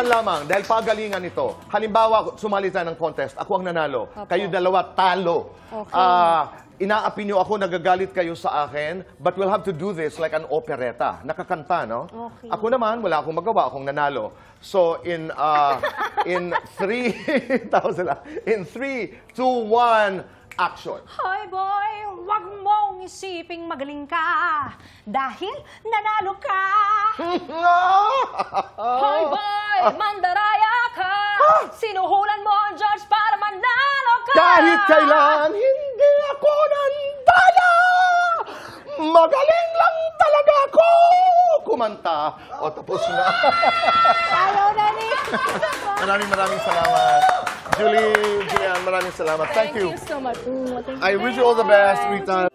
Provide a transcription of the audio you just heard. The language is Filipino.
Minsan lamang, dahil pagalingan ito. Halimbawa, sumali tayo ng contest, ako ang nanalo. Opo. Kayo dalawa, talo. Okay. Inaapi niyo ako, nagagalit kayo sa akin, but we'll have to do this like an operetta. Nakakanta, no? Okay. Ako naman, wala akong magawa, akong nanalo. So, in 3, 2, 1, action. Hoy boy, wag mong isiping magaling ka dahil nanalo ka. Hoy boy, mandaraya ka. Sinuhulan mo ang judge para manalo ka. Kahit kailan, hindi ako nandaya. Magaling lang talaga ako kumanta. O, tapos na. Ayaw na ni. Maraming salamat. Julian, maraming salamat. Thank you. so much. I wish you all the best, Rita.